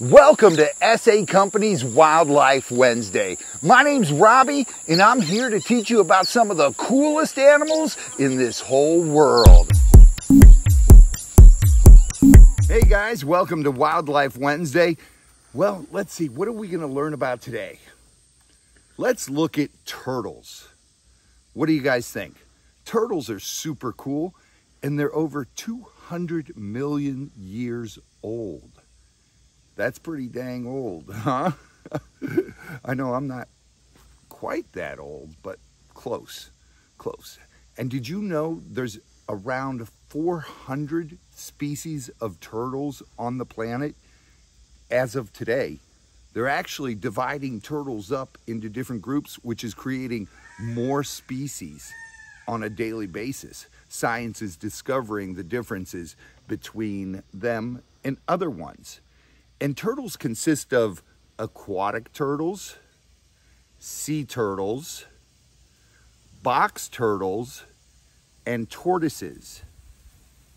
Welcome to SA Company's Wildlife Wednesday. My name's Robbie, and I'm here to teach you about some of the coolest animals in this whole world. Hey guys, welcome to Wildlife Wednesday. Well, let's see, what are we going to learn about today? Let's look at turtles. What do you guys think? Turtles are super cool, and they're over 200 million years old. That's pretty dang old, huh? I know I'm not quite that old, but close. And did you know there's around 400 species of turtles on the planet as of today? They're actually dividing turtles up into different groups, which is creating more species on a daily basis. Science is discovering the differences between them and other ones. And turtles consist of aquatic turtles, sea turtles, box turtles, and tortoises.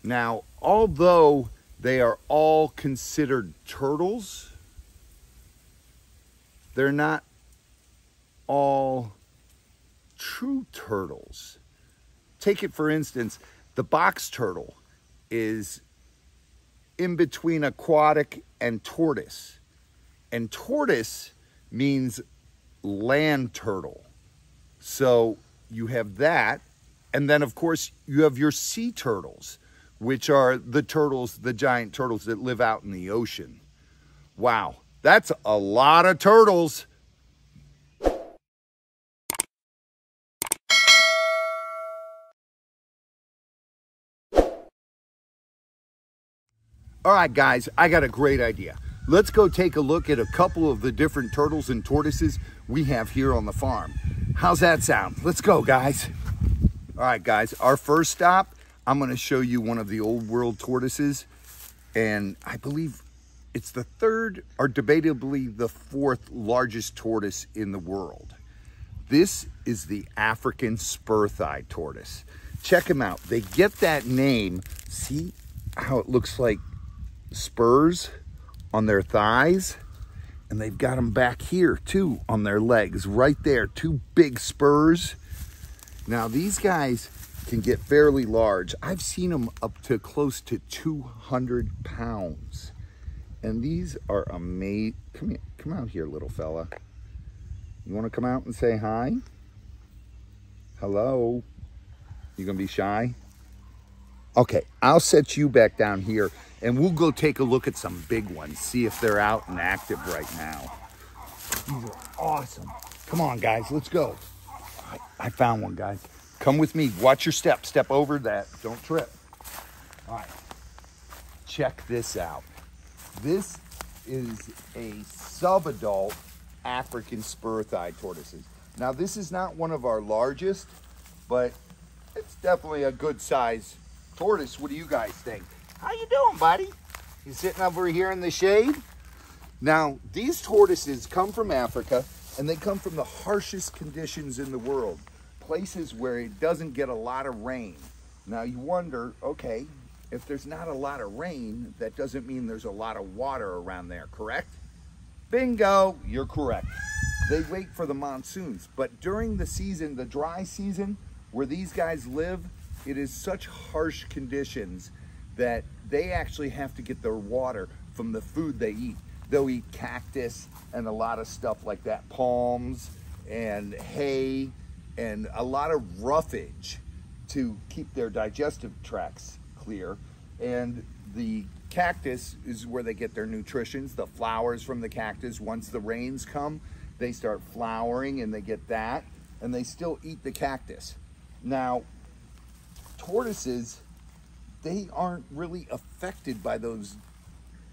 Now, although they are all considered turtles, they're not all true turtles. Take it for instance, the box turtle is in between aquatic and tortoise. And tortoise means land turtle. So you have that. And then of course you have your sea turtles, which are the turtles, the giant turtles that live out in the ocean. Wow, that's a lot of turtles. All right, guys, I got a great idea. Let's go take a look at a couple of the different turtles and tortoises we have here on the farm. How's that sound? Let's go, guys. All right, guys, our first stop, I'm gonna show you one of the old world tortoises, and I believe it's the third or debatably the fourth largest tortoise in the world. This is the African spur-thighed tortoise. Check them out. They get that name. See how it looks like spurs on their thighs, and they've got them back here too on their legs right there, two big spurs. Now these guys can get fairly large. I've seen them up to close to 200 pounds, and these are amazing. Come out here, little fella. You want to come out and say hi? Hello? You gonna be shy? Okay, I'll set you back down here and we'll go take a look at some big ones, see if they're out and active right now. These are awesome. Come on, guys, let's go. I found one, guys. Come with me. Watch your step. Step over that. Don't trip. All right. Check this out. This is a subadult African spur-thighed tortoises. Now, this is not one of our largest, but it's definitely a good size tortoise. What do you guys think? How you doing, buddy? You sitting over here in the shade? Now, these tortoises come from Africa, and they come from the harshest conditions in the world, places where it doesn't get a lot of rain. Now, you wonder, okay, if there's not a lot of rain, that doesn't mean there's a lot of water around there, correct? Bingo, you're correct. They wait for the monsoons, but during the season, the dry season, where these guys live, it is such harsh conditions that they actually have to get their water from the food they eat. They'll eat cactus and a lot of stuff like that, palms and hay and a lot of roughage to keep their digestive tracts clear. And the cactus is where they get their nutritions, the flowers from the cactus. Once the rains come, they start flowering and they get that, and they still eat the cactus. Now, tortoises, they aren't really affected by those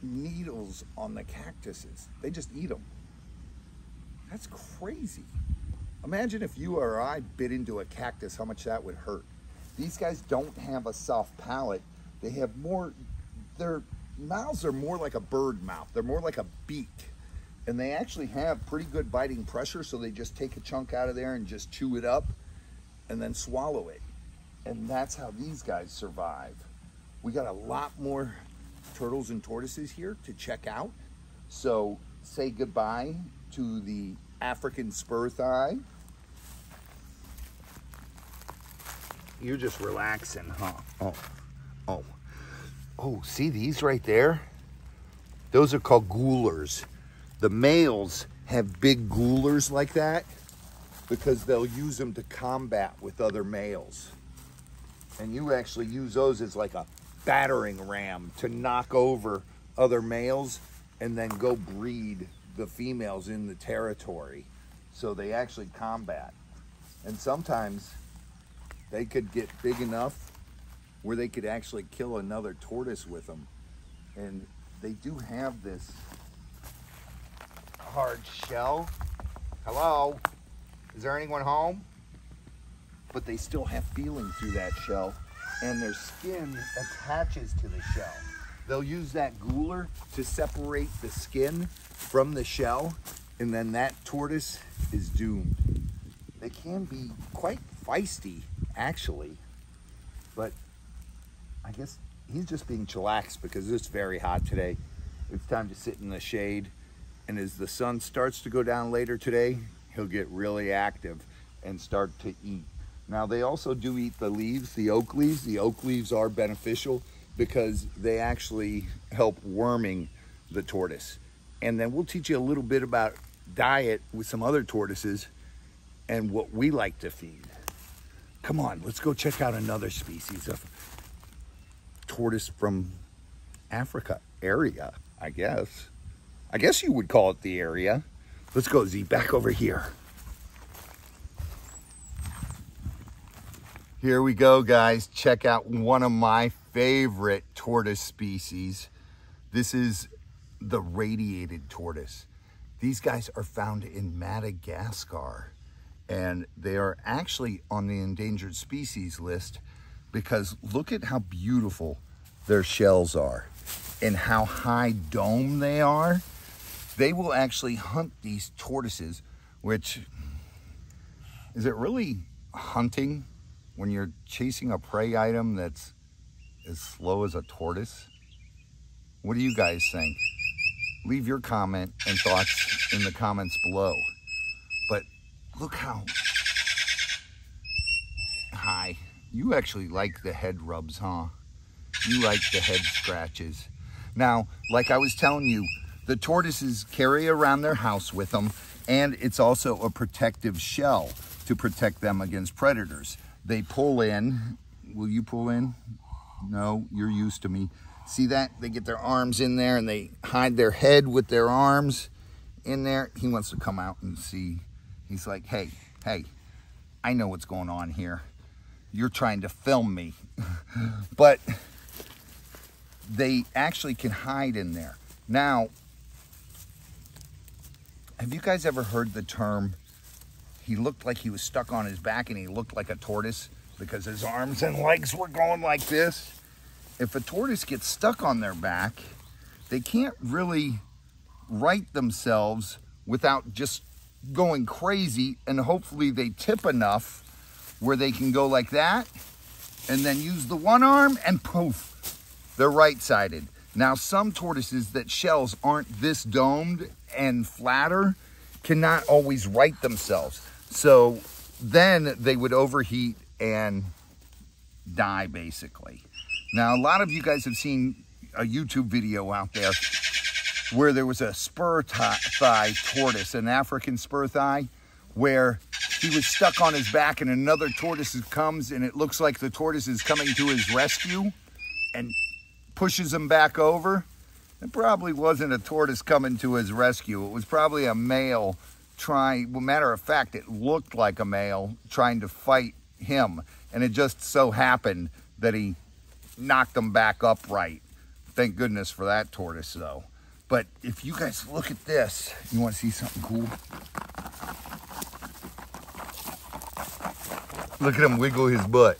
needles on the cactuses. They just eat them. That's crazy. Imagine if you or I bit into a cactus, how much that would hurt. These guys don't have a soft palate. They have more, their mouths are more like a bird mouth. They're more like a beak. And they actually have pretty good biting pressure, so they just take a chunk out of there and just chew it up and then swallow it. And that's how these guys survive. We got a lot more turtles and tortoises here to check out. So say goodbye to the African spur thigh. You're just relaxing, huh? Oh, see these right there? Those are called goulers. The males have big goulers like that because they'll use them to combat with other males. And you actually use those as like a battering ram to knock over other males and then go breed the females in the territory. So they actually combat. And sometimes they could get big enough where they could actually kill another tortoise with them. And they do have this hard shell. Hello? Is there anyone home? But they still have feeling through that shell, and their skin attaches to the shell. They'll use that gooler to separate the skin from the shell, and then that tortoise is doomed. They can be quite feisty, actually, but I guess he's just being chillaxed because it's very hot today. It's time to sit in the shade, and as the sun starts to go down later today, he'll get really active and start to eat. Now, they also do eat the leaves, the oak leaves. The oak leaves are beneficial because they actually help worming the tortoise. And then we'll teach you a little bit about diet with some other tortoises and what we like to feed. Come on, let's go check out another species of tortoise from Africa area, I guess. I guess you would call it the area. Let's go, Z, back over here. Here we go, guys. Check out one of my favorite tortoise species. This is the radiated tortoise. These guys are found in Madagascar, and they are actually on the endangered species list because look at how beautiful their shells are and how high dome they are. They will actually hunt these tortoises, which, is it really hunting when you're chasing a prey item that's as slow as a tortoise? What do you guys think? Leave your comment and thoughts in the comments below. But look how high. You actually like the head rubs, huh? You like the head scratches. Now, like I was telling you, the tortoises carry around their house with them, and it's also a protective shell to protect them against predators. They pull in. Will you pull in? No, you're used to me. See that? They get their arms in there and they hide their head with their arms in there. He wants to come out and see. He's like, hey, I know what's going on here. You're trying to film me. But they actually can hide in there. Now, have you guys ever heard the term, he looked like he was stuck on his back and he looked like a tortoise because his arms and legs were going like this? If a tortoise gets stuck on their back, they can't really right themselves without just going crazy, and hopefully they tip enough where they can go like that and then use the one arm and poof, they're right-sided. Now, some tortoises that shells aren't this domed and flatter cannot always right themselves. So then they would overheat and die, basically. Now, a lot of you guys have seen a YouTube video out there where there was a spur thigh tortoise, an African spur thigh, where he was stuck on his back and another tortoise comes and it looks like the tortoise is coming to his rescue and pushes him back over. It probably wasn't a tortoise coming to his rescue. It was probably a male trying, well, matter of fact, it looked like a male trying to fight him. And it just so happened that he knocked him back upright. Thank goodness for that tortoise, though. But if you guys look at this, you want to see something cool? Look at him wiggle his butt.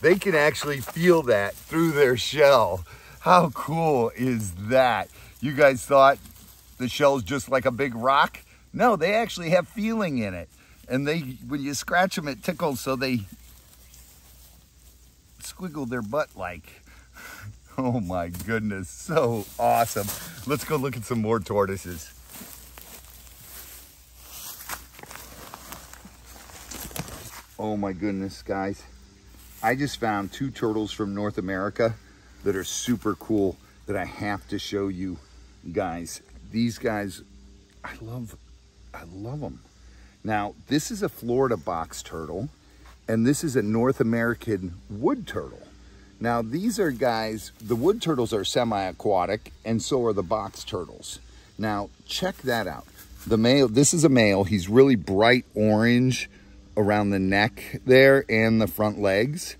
They can actually feel that through their shell. How cool is that? You guys thought the shell's just like a big rock? No, they actually have feeling in it. And they, when you scratch them, it tickles, so they squiggle their butt like. Oh my goodness, so awesome. Let's go look at some more tortoises. Oh my goodness, guys. I just found 2 turtles from North America that are super cool that I have to show you guys. These guys, I love them. Now, this is a Florida box turtle, and this is a North American wood turtle. Now, these are guys, the wood turtles are semi-aquatic, and so are the box turtles. Now, check that out. The male, this is a male. He's really bright orange around the neck there and the front legs.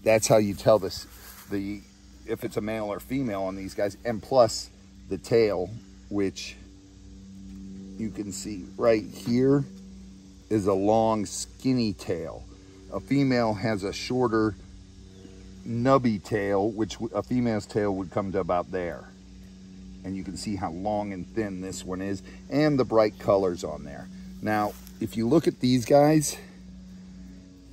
That's how you tell this, if it's a male or female on these guys. And plus the tail, which you can see right here, is a long, skinny tail. A female has a shorter, nubby tail, which a female's tail would come to about there. And you can see how long and thin this one is, and the bright colors on there. Now, if you look at these guys,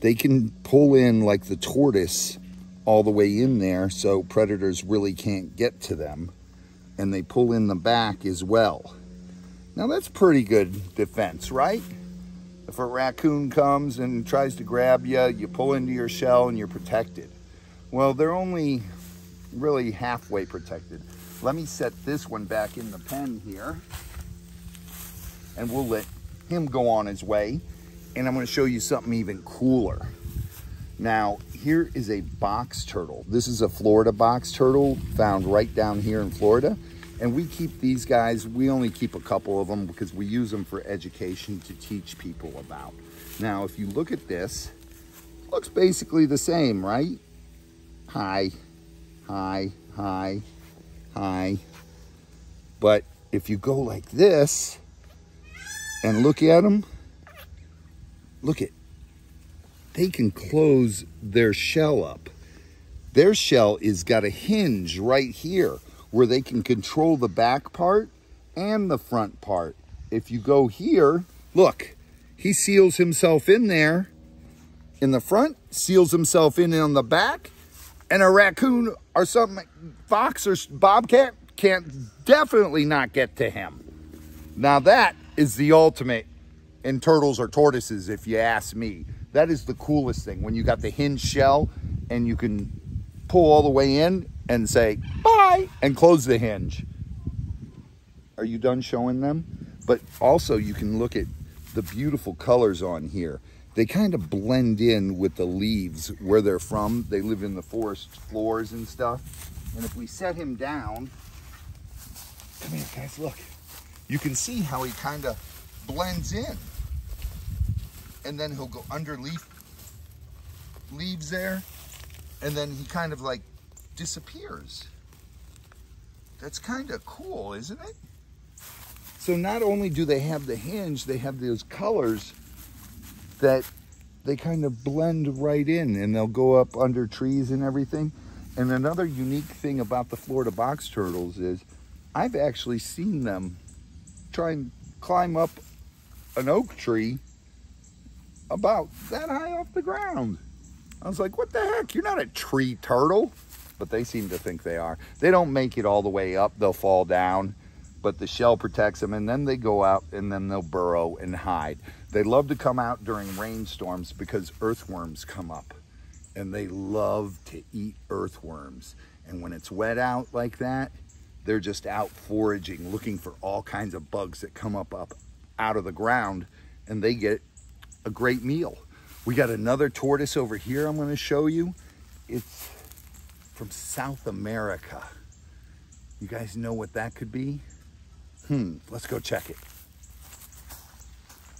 they can pull in like the tortoise all the way in there, so predators really can't get to them. And they pull in the back as well. Now that's pretty good defense, right? If a raccoon comes and tries to grab you, you pull into your shell and you're protected. Well, they're only really halfway protected. Let me set this one back in the pen here, and we'll let him go on his way. And I'm going to show you something even cooler. Now, here is a box turtle. This is a Florida box turtle found right down here in Florida. And we keep these guys, we only keep a couple of them because we use them for education to teach people about. Now, if you look at this, it looks basically the same, right? Hi, hi, hi, hi. But if you go like this and look at them, look at, they can close their shell up. Their shell is got a hinge right here where they can control the back part and the front part. If you go here, look, he seals himself in there in the front, seals himself in on the back, and a raccoon or something, fox or bobcat can't definitely not get to him. Now that is the ultimate in turtles or tortoises, if you ask me. That is the coolest thing, when you got the hinge shell and you can pull all the way in and say, bye, and close the hinge. Are you done showing them? But also you can look at the beautiful colors on here. They kind of blend in with the leaves where they're from. They live in the forest floors and stuff. And if we set him down, come here guys, look. You can see how he kind of blends in. And then he'll go under leaves there, and then he kind of like disappears. That's kind of cool, isn't it? So not only do they have the hinge, they have those colors that they kind of blend right in, and they'll go up under trees and everything. And another unique thing about the Florida box turtles is I've actually seen them try and climb up an oak tree about that high off the ground. I was like, what the heck? You're not a tree turtle. But they seem to think they are. They don't make it all the way up. They'll fall down, but the shell protects them, and then they go out and then they'll burrow and hide. They love to come out during rainstorms because earthworms come up, and they love to eat earthworms. And when it's wet out like that, they're just out foraging, looking for all kinds of bugs that come up out of the ground, and they get a great meal. We got another tortoise over here I'm going to show you. It's from South America. You guys know what that could be? Let's go check it.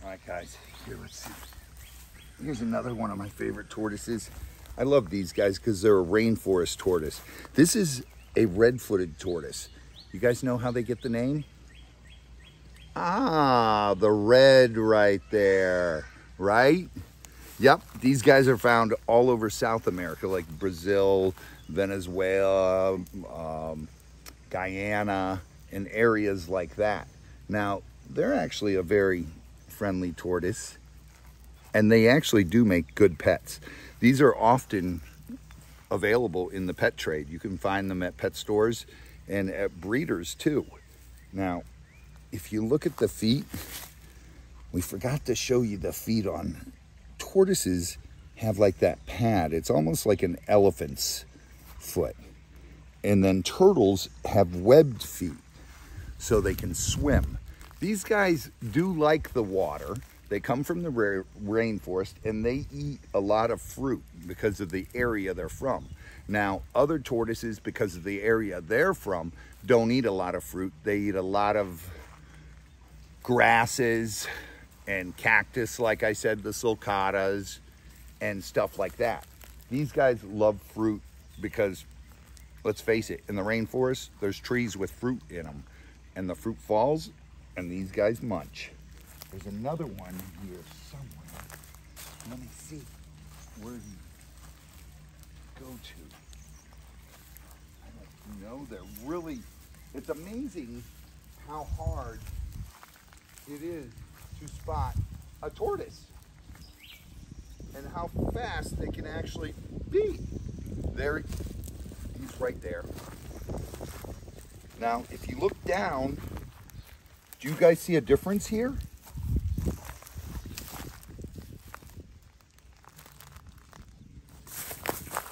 All right, guys, here, let's see. Here's another one of my favorite tortoises. I love these guys because they're a rainforest tortoise. This is a red-footed tortoise. You guys know how they get the name? Ah, the red right there, right? Yep, these guys are found all over South America, like Brazil, Venezuela, Guyana, and areas like that. Now, they're actually a very friendly tortoise, and they actually do make good pets. These are often available in the pet trade. You can find them at pet stores and at breeders too. Now, if you look at the feet, we forgot to show you the feet on tortoises. Have like that pad. It's almost like an elephant's foot. And then turtles have webbed feet so they can swim. These guys do like the water. They come from the rainforest and they eat a lot of fruit because of the area they're from. Now, other tortoises, because of the area they're from, don't eat a lot of fruit. They eat a lot of grasses and cactus, like I said, the sulcatas and stuff like that. These guys love fruit because, let's face it, in the rainforest, there's trees with fruit in them. And the fruit falls, and these guys munch. There's another one here somewhere. Let me see where he go to. I don't know. They're really, it's amazing how hard it is to spot a tortoise and how fast they can actually be. There, he's right there. Now, if you look down, do you guys see a difference here?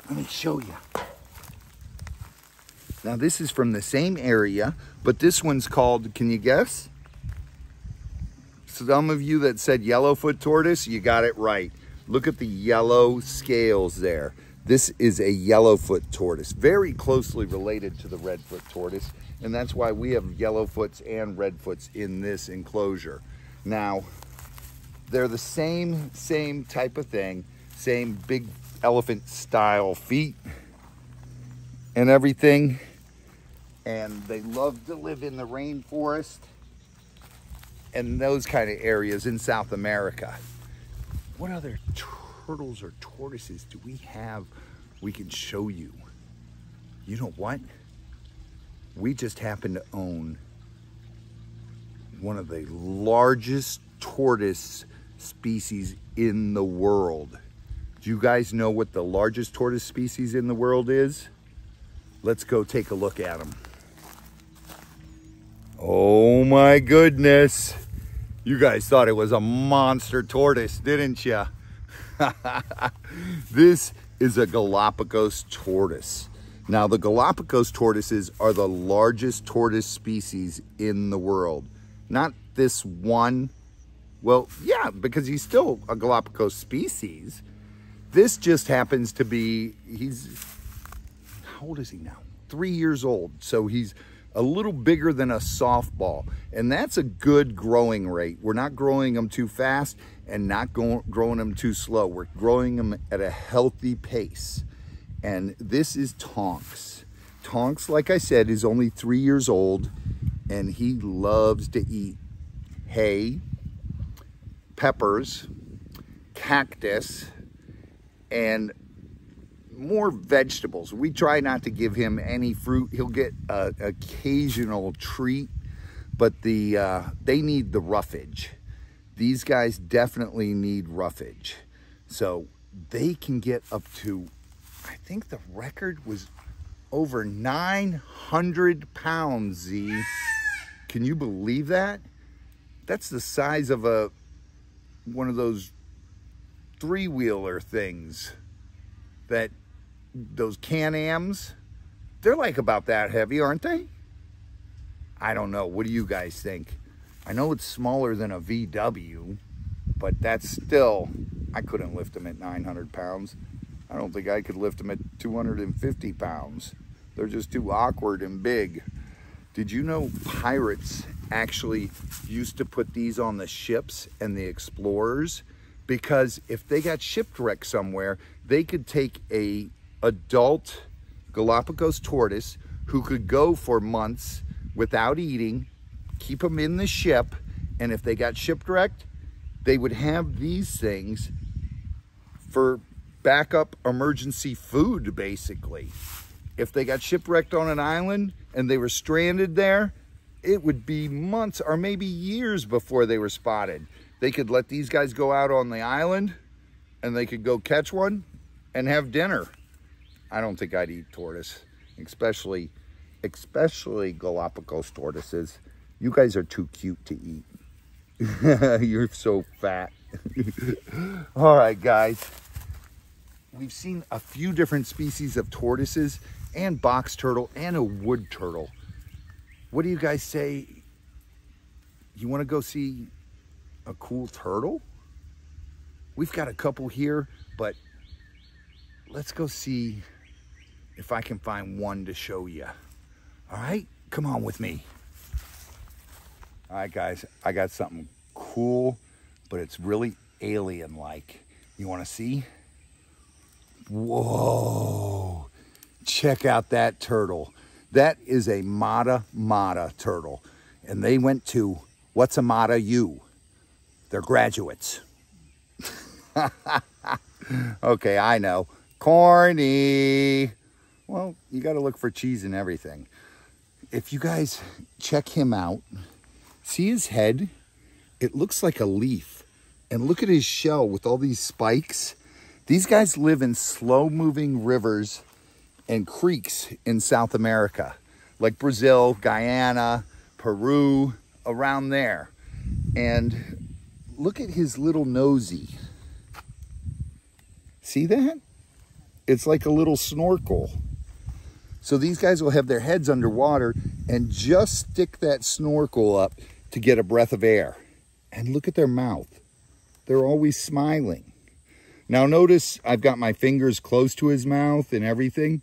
Let me show you. Now, this is from the same area, but this one's called, can you guess? Some of you that said yellowfoot tortoise, you got it right. Look at the yellow scales there. This is a yellowfoot tortoise, very closely related to the redfoot tortoise, and that's why we have yellowfoots and redfoots in this enclosure. Now, they're the same type of thing, same big elephant style feet and everything, and they love to live in the rainforest and those kind of areas in South America. What other turtles or tortoises do we have we can show you? You know what? We just happen to own one of the largest tortoise species in the world. Do you guys know what the largest tortoise species in the world is? Let's go take a look at them. Oh my goodness. You guys thought it was a monster tortoise, didn't you? This is a Galapagos tortoise. Now, the Galapagos tortoises are the largest tortoise species in the world. Not this one. Well, yeah, because he's still a Galapagos species. This just happens to be, how old is he now? 3 years old. So he's a little bigger than a softball. And that's a good growing rate. We're not growing them too fast and not growing them too slow. We're growing them at a healthy pace. And this is Tonks. Tonks, like I said, is only 3 years old, and he loves to eat hay, peppers, cactus, and more vegetables. We try not to give him any fruit. He'll get an occasional treat, but they need the roughage. These guys definitely need roughage. So they can get up to, I think the record was over 900 pounds, Z. Can you believe that? That's the size of one of those three-wheeler things, that those Can-Ams. They're like about that heavy, aren't they? I don't know. What do you guys think? I know it's smaller than a VW, but that's still, I couldn't lift them at 900 pounds. I don't think I could lift them at 250 pounds. They're just too awkward and big. Did you know pirates actually used to put these on the ships and the explorers? Because if they got shipwrecked somewhere, they could take a adult Galapagos tortoise who could go for months without eating, keep them in the ship, and if they got shipwrecked, they would have these things for backup emergency food, basically. If they got shipwrecked on an island and they were stranded there, it would be months or maybe years before they were spotted. They could let these guys go out on the island and they could go catch one and have dinner. I don't think I'd eat tortoise, especially Galapagos tortoises. You guys are too cute to eat. You're so fat. All right, guys. We've seen a few different species of tortoises and box turtle and a wood turtle. What do you guys say? You want to go see a cool turtle? We've got a couple here, but let's go see if I can find one to show you. All right, come on with me. All right, guys, I got something cool, but it's really alien-like. You want to see? Whoa, check out that turtle. That is a Mata turtle. And they went to, what's a Mata U? They're graduates. Okay, I know. Corny. Well, you got to look for cheese and everything. If you guys check him out, see his head? It looks like a leaf. And look at his shell with all these spikes. These guys live in slow-moving rivers and creeks in South America, like Brazil, Guyana, Peru, around there. And look at his little nosy. See that? It's like a little snorkel. So these guys will have their heads underwater and just stick that snorkel up to get a breath of air. And look at their mouth. They're always smiling. Now notice I've got my fingers close to his mouth and everything.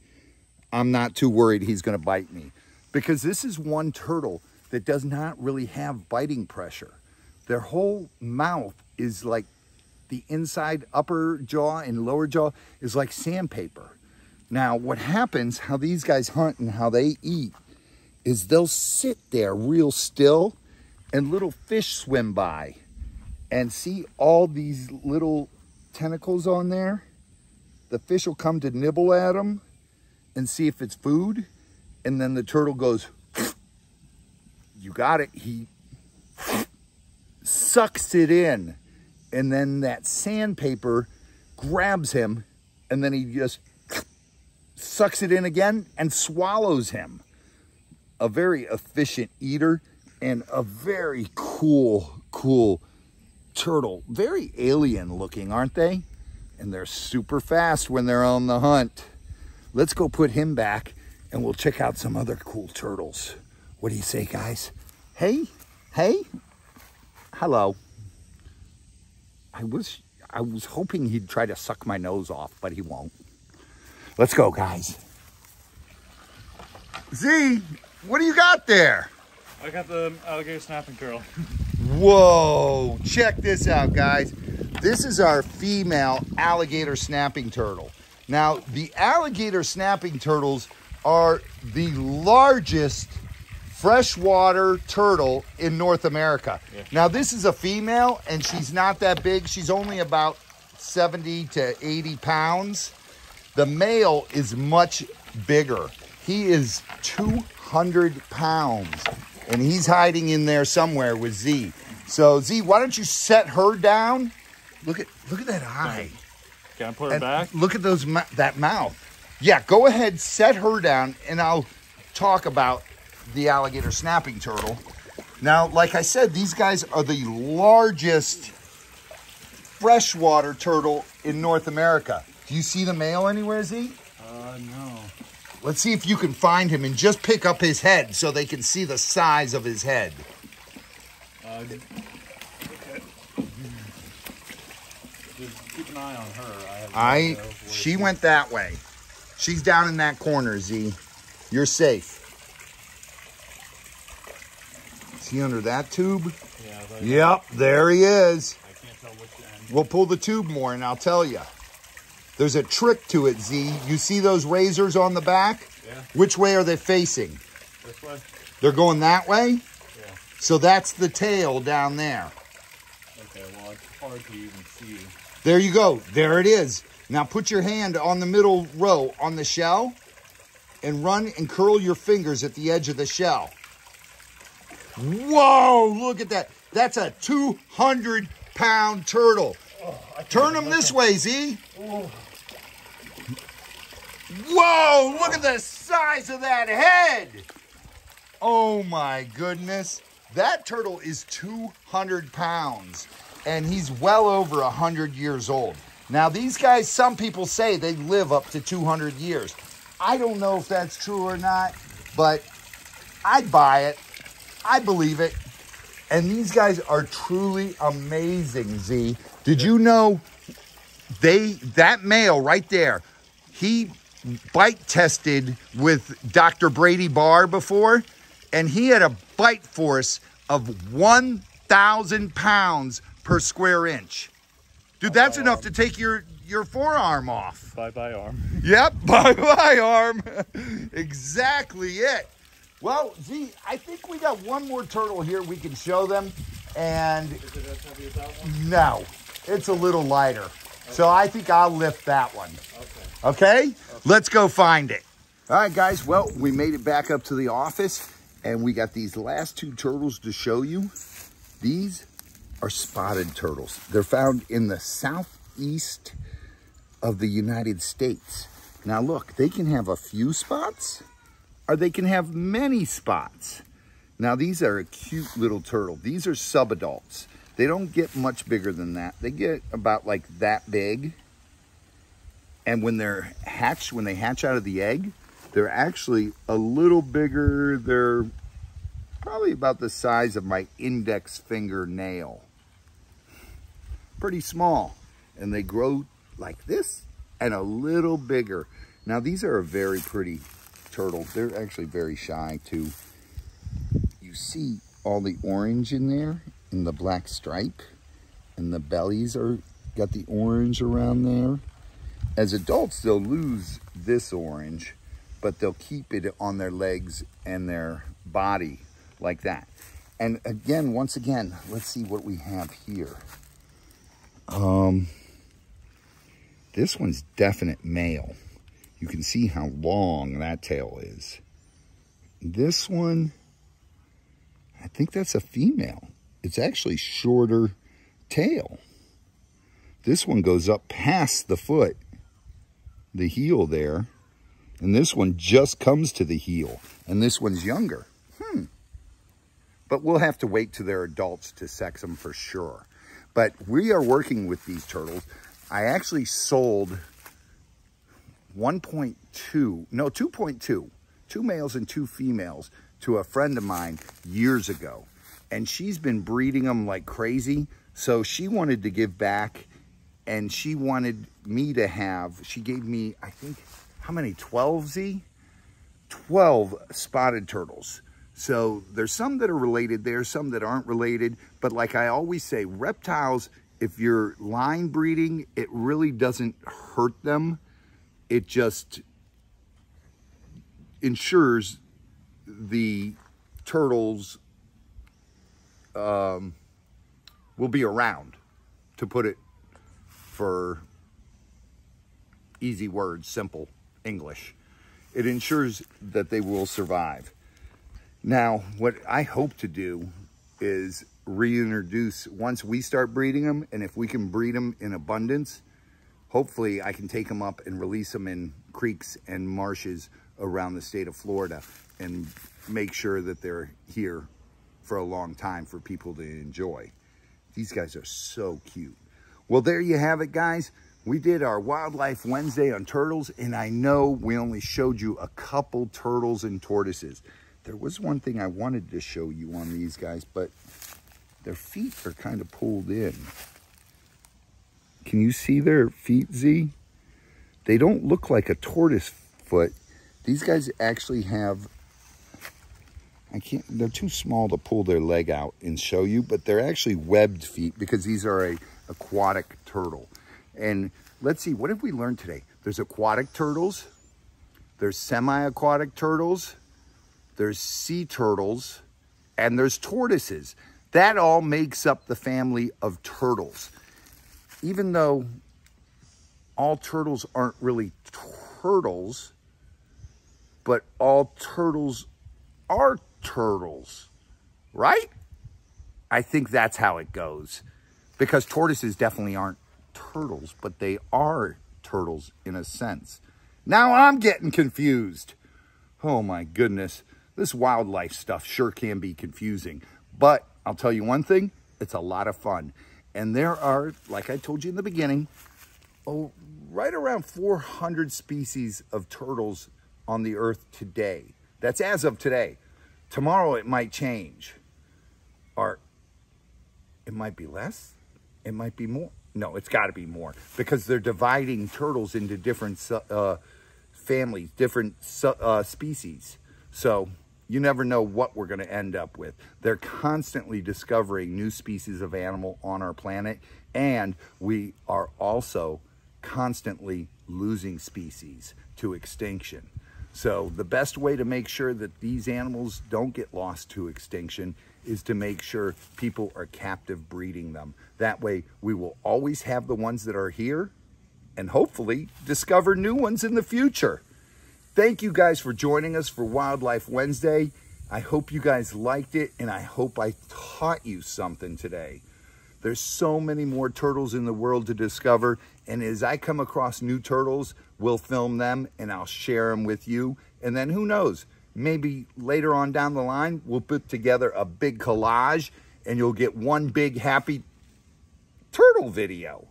I'm not too worried he's going to bite me, because this is one turtle that does not really have biting pressure. Their whole mouth is like the inside upper jaw and lower jaw is like sandpaper. Now, what happens, how these guys hunt and how they eat, is they'll sit there real still and little fish swim by. And see all these little tentacles on there? The fish will come to nibble at them and see if it's food. And then the turtle goes, you got it. He sucks it in. And then that sandpaper grabs him, and then he just sucks it in again and swallows him. A very efficient eater and a very cool turtle. Very alien looking, aren't they? And they're super fast when they're on the hunt. Let's go put him back and we'll check out some other cool turtles. What do you say, guys? Hey, hello. I was hoping he'd try to suck my nose off, but he won't. Let's go, guys. Z, what do you got there? I got the alligator snapping turtle. Whoa, check this out, guys. This is our female alligator snapping turtle. Now, the alligator snapping turtles are the largest freshwater turtle in North America. Yeah. Now, this is a female, and she's not that big. She's only about 70 to 80 pounds. The male is much bigger. He is 200 pounds, and he's hiding in there somewhere with Z. So, Z, why don't you set her down? Look at that eye. Can I put her back? Look at that mouth. Yeah, go ahead, set her down, and I'll talk about the alligator snapping turtle. Now, like I said, these guys are the largest freshwater turtle in North America. Do you see the male anywhere, Z? No. Let's see if you can find him and just pick up his head so they can see the size of his head. Okay. Just keep an eye on her. She went that way. She's down in that corner, Z. You're safe. Is he under that tube? Yeah. Yep, there he is. I can't tell which end. We'll pull the tube more and I'll tell you. There's a trick to it, Z. You see those razors on the back? Yeah. Which way are they facing? This way. They're going that way? Yeah. So that's the tail down there. Okay, well, it's hard to even see. There you go. There it is. Now put your hand on the middle row on the shell and run and curl your fingers at the edge of the shell. Whoa, look at that. That's a 200-pound turtle. Turn him this way, Z. Whoa, look at the size of that head. Oh my goodness. That turtle is 200 pounds and he's well over 100 years old. Now these guys, some people say they live up to 200 years. I don't know if that's true or not, but I'd buy it. I believe it. And these guys are truly amazing, Z. Did you know that male right there, he bite tested with Dr. Brady Barr before, and he had a bite force of 1,000 pounds per square inch. Dude, that's enough to take your forearm off. Bye-bye arm. Yep, bye-bye arm. Exactly it. Well, Z, I think we got one more turtle here we can show them. And Is it as heavy as that one? no, it's a little lighter. Okay. So I think I'll lift that one. Okay? Let's go find it. All right, guys. Well, we made it back up to the office, and we got these last two turtles to show you. These are spotted turtles. They're found in the southeast of the United States. Now, look, they can have a few spots, or they can have many spots. Now, these are a cute little turtle. These are subadults. They don't get much bigger than that. They get about like that big. And when they're hatched, when they hatch out of the egg, they're actually a little bigger. They're probably about the size of my index fingernail. Pretty small. And they grow like this and a little bigger. Now, these are a very pretty turtle. They're actually very shy too. You see all the orange in there and the black stripe, and the bellies are got the orange around there. As adults, they'll lose this orange, but they'll keep it on their legs and their body like that. And again, once again, let's see what we have here. This one's definite male. You can see how long that tail is. This one, I think that's a female. It's actually shorter tail. This one goes up past the foot, the heel there. And this one just comes to the heel. And this one's younger. But we'll have to wait till they're adults to sex them for sure. But we are working with these turtles. I actually sold 2.2, two males and two females to a friend of mine years ago. And she's been breeding them like crazy. So she wanted to give back, and she wanted me to have, she gave me, I think, how many, 12, Z? 12 spotted turtles. So there's some that are related, there's some that aren't related. But like I always say, reptiles, if you're line breeding, it really doesn't hurt them. It just ensures the turtles will be around, to put it for easy words, simple English. It ensures that they will survive. Now, what I hope to do is reintroduce, once we start breeding them, and if we can breed them in abundance, hopefully I can take them up and release them in creeks and marshes around the state of Florida and make sure that they're here for a long time for people to enjoy. These guys are so cute. Well, there you have it, guys. We did our Wildlife Wednesday on turtles, and I know we only showed you a couple turtles and tortoises. There was one thing I wanted to show you on these guys, but their feet are kind of pulled in. Can you see their feet, Z? They don't look like a tortoise foot. These guys actually have, they're too small to pull their leg out and show you, but they're actually webbed feet because these are a aquatic turtle. And let's see, what have we learned today? There's aquatic turtles, there's semi-aquatic turtles, there's sea turtles, and there's tortoises. That all makes up the family of turtles. Even though all turtles aren't really turtles, but all turtles are turtles, right? I think that's how it goes. Because tortoises definitely aren't turtles, but they are turtles in a sense. Now I'm getting confused. Oh my goodness. This wildlife stuff sure can be confusing. But I'll tell you one thing, it's a lot of fun. And there are, like I told you in the beginning, right around 400 species of turtles on the earth today. That's as of today. Tomorrow it might change. Or it might be less. It might be more. No, it's got to be more. Because they're dividing turtles into different families, different species. So you never know what we're going to end up with. They're constantly discovering new species of animal on our planet. And we are also constantly losing species to extinction. So the best way to make sure that these animals don't get lost to extinction is to make sure people are captive breeding them. That way we will always have the ones that are here and hopefully discover new ones in the future. Thank you guys for joining us for Wildlife Wednesday. I hope you guys liked it, and I hope I taught you something today. There's so many more turtles in the world to discover, and as I come across new turtles, we'll film them and I'll share them with you. And then who knows, maybe later on down the line, we'll put together a big collage and you'll get one big happy turtle video.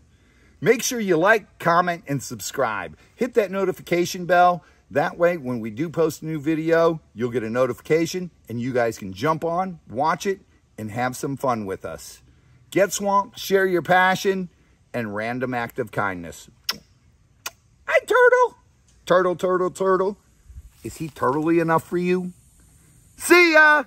Make sure you like, comment, and subscribe. Hit that notification bell. That way, when we do post a new video, you'll get a notification and you guys can jump on, watch it, and have some fun with us. Get swamped, share your passion, and random act of kindness. Hi, turtle. Turtle, turtle, turtle. Is he turtly enough for you? See ya!